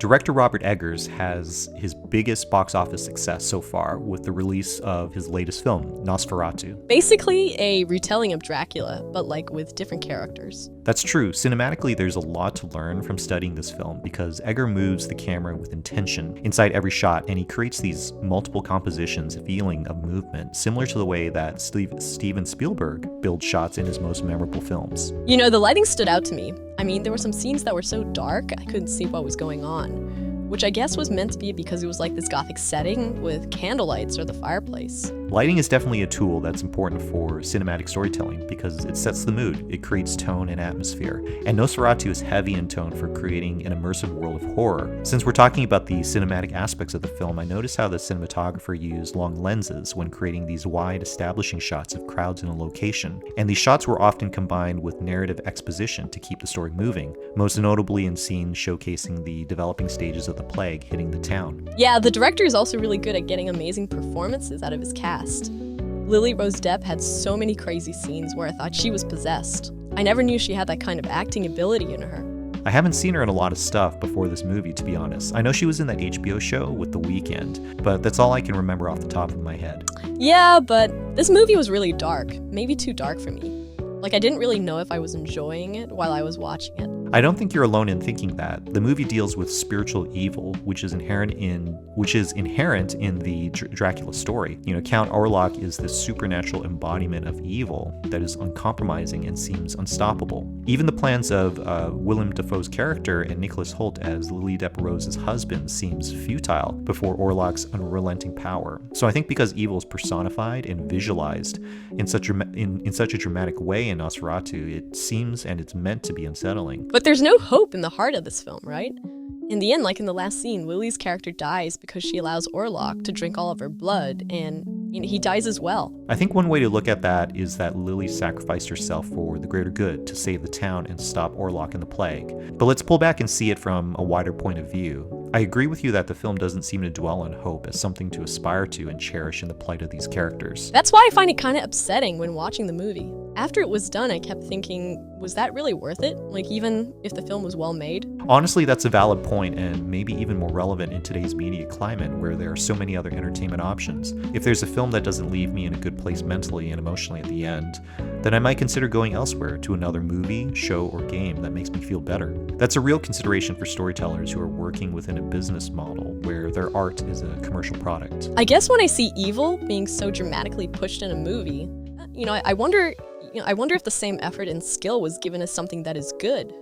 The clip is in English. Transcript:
Director Robert Eggers has his biggest box office success so far with the release of his latest film, Nosferatu. Basically a retelling of Dracula, but like with different characters. That's true. Cinematically, there's a lot to learn from studying this film because Egger moves the camera with intention inside every shot, and he creates these multiple compositions feeling of movement, similar to the way that Steven Spielberg builds shots in his most memorable films. You know, the lighting stood out to me. I mean, there were some scenes that were so dark, I couldn't see what was going on, which I guess was meant to be because it was like this gothic setting with candlelights or the fireplace. Lighting is definitely a tool that's important for cinematic storytelling because it sets the mood, it creates tone and atmosphere, and Nosferatu is heavy in tone for creating an immersive world of horror. Since we're talking about the cinematic aspects of the film, I noticed how the cinematographer used long lenses when creating these wide establishing shots of crowds in a location, and these shots were often combined with narrative exposition to keep the story moving, most notably in scenes showcasing the developing stages of the plague hitting the town. Yeah, the director is also really good at getting amazing performances out of his cast. Lily Rose Depp had so many crazy scenes where I thought she was possessed. I never knew she had that kind of acting ability in her. I haven't seen her in a lot of stuff before this movie, to be honest. I know she was in that HBO show with The Weeknd, but that's all I can remember off the top of my head. Yeah, but this movie was really dark. Maybe too dark for me. Like, I didn't really know if I was enjoying it while I was watching it. I don't think you're alone in thinking that. The movie deals with spiritual evil, which is inherent in the Dracula story. You know, Count Orlok is this supernatural embodiment of evil that is uncompromising and seems unstoppable. Even the plans of Willem Dafoe's character and Nicholas Hoult as Lily Depp Rose's husband seems futile before Orlok's unrelenting power. So I think because evil is personified and visualized in such a dramatic way in Nosferatu, it seems and it's meant to be unsettling. But there's no hope in the heart of this film, right? In the end, like in the last scene, Lily's character dies because she allows Orlok to drink all of her blood, and he dies as well. I think one way to look at that is that Lily sacrificed herself for the greater good to save the town and stop Orlok and the plague. But let's pull back and see it from a wider point of view. I agree with you that the film doesn't seem to dwell on hope as something to aspire to and cherish in the plight of these characters. That's why I find it kind of upsetting when watching the movie. After it was done, I kept thinking, was that really worth it? Like, even if the film was well made? Honestly, that's a valid point, and maybe even more relevant in today's media climate where there are so many other entertainment options. If there's a film that doesn't leave me in a good place mentally and emotionally at the end, then I might consider going elsewhere to another movie, show, or game that makes me feel better. That's a real consideration for storytellers who are working within a business model where their art is a commercial product. I guess when I see evil being so dramatically pushed in a movie, I wonder if the same effort and skill was given as something that is good,